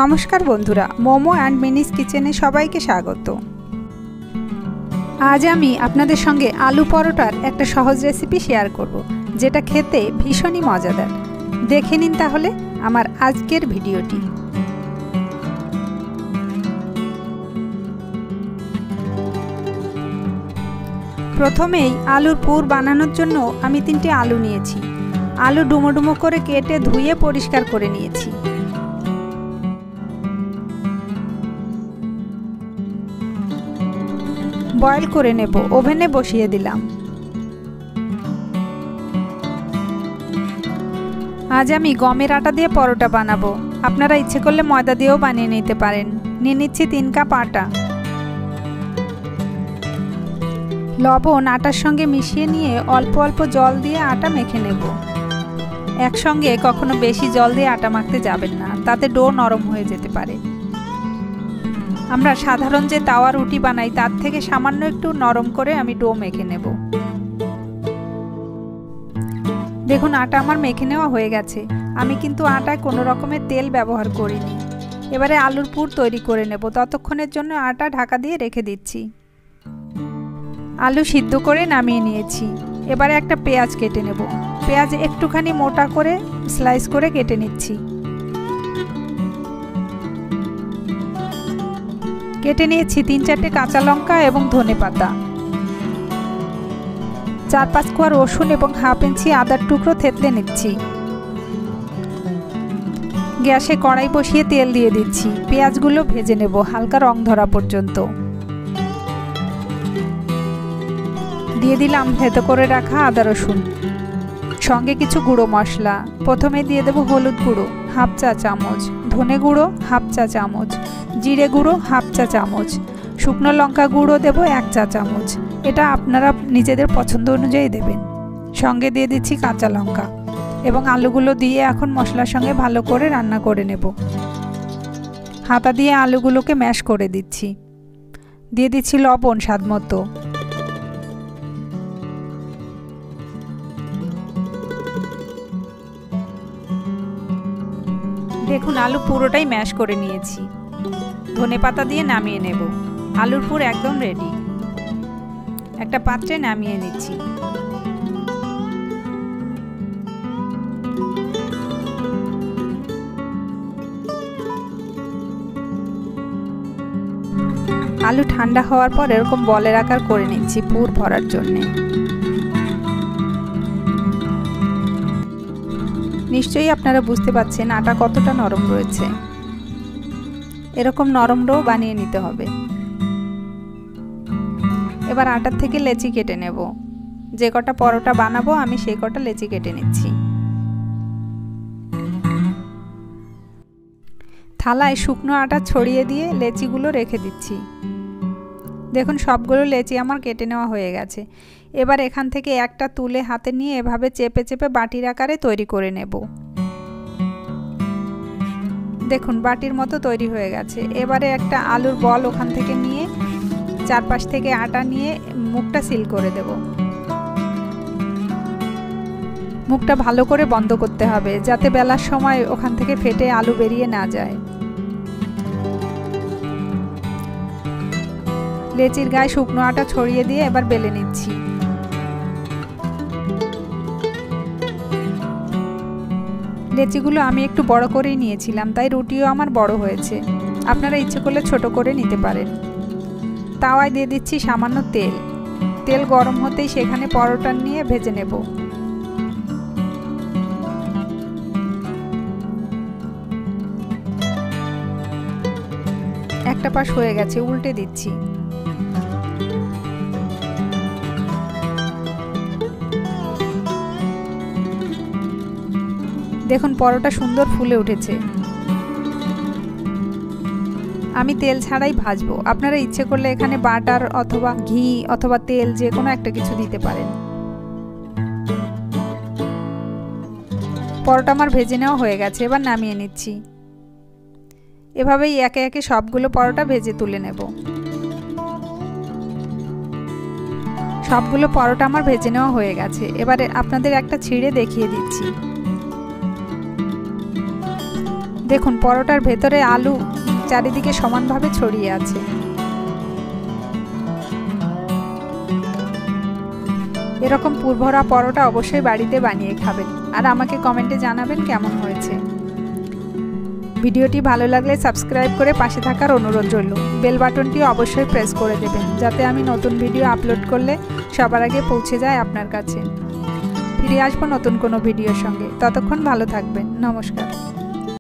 নমস্কার বন্ধুরা, মোমো অ্যান্ড মিনিস কিচেনে সবাইকে স্বাগত। আজ আমি আপনাদের সঙ্গে আলু পরোটার একটা সহজ রেসিপি শেয়ার করব, যেটা খেতে ভীষণই মজাদার। দেখে নিন তাহলে আমার আজকের ভিডিওটি। প্রথমেই আলুর পুর বানানোর জন্য আমি 3টি আলু নিয়েছি। আলু ডুমো ডুমো করে কেটে ধুয়ে পরিষ্কার করে নিয়েছি। বয়েল করে নেব, ওভেনে বসিয়ে দিলাম। আজ আমি গমের আটা দিয়ে পরোটা বানাবো। আপনারা ইচ্ছে করলে ময়দা দিয়েও বানিয়ে নিতে পারেন। নিয়ে নিচ্ছি 3 কাপ আটা। লবণ আটার সঙ্গে মিশিয়ে নিয়ে অল্প অল্প জল দিয়ে আটা মেখে নেব। একসঙ্গে কখনো বেশি জল দিয়ে আটা মাখতে যাবেন না, তাতে ডো নরম হয়ে যেতে পারে। আমরা সাধারণ যে তাওয়া রুটি বানাই তার থেকে সামান্য একটু নরম করে আমি ডো মেখে নেব। দেখুন আটা আমার মেখে নেওয়া হয়ে গেছে। আমি কিন্তু আটায় কোনো রকমের তেল ব্যবহার করিনি। এবারে আলুর পুর তৈরি করে নেব। ততক্ষণের জন্য আটা ঢাকা দিয়ে রেখে দিচ্ছি। আলু সিদ্ধ করে নামিয়ে নিয়েছি। এবারে একটা পেঁয়াজ কেটে নেব। পেঁয়াজ একটুখানি মোটা করে স্লাইস করে কেটে নিচ্ছি। কেটে নিয়েছি 3-4টে কাঁচা লঙ্কা এবং ধনেপাতা, 4-5 কোয়া রসুন এবং হাফ ইঞ্চি আদার টুকরো থেতলে নিচ্ছি। গ্যাসে কড়াই বসিয়ে তেল দিয়ে দিচ্ছি। পেঁয়াজগুলো ভেজে নেব হালকা রং ধরা পর্যন্ত। দিয়ে দিলাম থেতো করে রাখা আদা রসুন, সঙ্গে কিছু গুঁড়ো মশলা। প্রথমে দিয়ে দেব হলুদ গুঁড়ো হাফ চা চামচ, ধনে গুঁড়ো হাফ চা চামচ, জিরে গুঁড়ো হাফ চা চামচ, শুকনো লঙ্কা গুঁড়ো দেব 1 চা চামচ। এটা আপনারা নিজেদের পছন্দ অনুযায়ী দেবেন। সঙ্গে দিয়ে দিচ্ছি কাঁচা লঙ্কা এবং আলুগুলো দিয়ে এখন মশলার সঙ্গে ভালো করে রান্না করে নেব। হাতা দিয়ে আলুগুলোকে ম্যাশ করে দিচ্ছি। দিয়ে দিচ্ছি লবণ স্বাদ মতো। দেখুন আলু পুরোটাই ম্যাশ করে নিয়েছি। ধনেপাতা দিয়ে নামিয়ে নেব। আলুর পুর একদম রেডি। একটা পাত্রে নামিয়ে নিচ্ছি। আলু ঠান্ডা হওয়ার পর এরকম বলের আকার করে নিচ্ছি পুর ভরার জন্যে। নিশ্চয়ই আপনারা বুঝতে পারছেন আটা কতটা নরম রয়েছে। এরকম নরম ডো বানিয়ে নিতে হবে। এবার আটার থেকে লেচি কেটে নেব। যে কটা পরোটা বানাবো আমি সেই কটা লেচি কেটে নিচ্ছি। থালায় শুকনো আটা ছড়িয়ে দিয়ে লেচিগুলো রেখে দিচ্ছি। দেখুন সবগুলো লেচি আমার কেটে নেওয়া হয়ে গেছে। এবার এখান থেকে একটা তুলে হাতে নিয়ে এভাবে চেপে চেপে বাটির আকারে তৈরি করে নেব। দেখুন বাটির মতো তৈরি হয়ে গেছে। এবারে একটা আলুর বল ওখান থেকে নিয়ে চারপাশ থেকে আটা নিয়ে মুখটা সিল করে দেব। মুখটা ভালো করে বন্ধ করতে হবে, যাতে বেলার সময় ওখান থেকে ফেটে আলু বেরিয়ে না যায়। লেচির গায়ে শুকনো আটা ছড়িয়ে দিয়ে এবার বেলে নিচ্ছি। লেচিগুলো আমি একটু বড় করেই নিয়েছিলাম, তাই রুটিও আমার বড় হয়েছে। আপনারা ইচ্ছে করলে ছোট করে নিতে পারেন। তাওয়ায় দিয়ে দিচ্ছি সামান্য তেল। তেল গরম হতেই সেখানে পরোটা নিয়ে ভেজে নেব। একটা পাশ হয়ে গেছে, উল্টে দিচ্ছি। দেখুন পরোটা সুন্দর ফুলে উঠেছে। আমি তেল ছাড়াই ভাজবো। আপনারা ইচ্ছে করলে এখানে বাটার অথবা ঘি অথবা তেল যে কোনো একটা কিছু দিতে পারেন। পরোটা আমার ভেজে নেওয়া হয়ে গেছে। এবার নামিয়ে নিচ্ছি। এভাবেই একে একে সবগুলো পরোটা ভেজে তুলে নেব। সবগুলো পরোটা আমার ভেজে নেওয়া হয়ে গেছে। এবারে আপনাদের একটা ছিঁড়ে দেখিয়ে দিচ্ছি। দেখুন পরোটার ভেতরে আলু চারিদিকে সমানভাবে ছড়িয়ে আছে। এরকম পুরভরা পরোটা অবশ্যই বাড়িতে বানিয়ে খাবেন আর আমাকে কমেন্টে জানাবেন কেমন হয়েছে। ভিডিওটি ভালো লাগলে সাবস্ক্রাইব করে পাশে থাকার অনুরোধ রইল। বেল বাটনটি অবশ্যই প্রেস করে দেবেন যাতে আমি নতুন ভিডিও আপলোড করলে সবার আগে পৌঁছে যায় আপনার কাছে। ফিরে আসবো নতুন কোনো ভিডিওর সঙ্গে। ততক্ষণ ভালো থাকবেন। নমস্কার।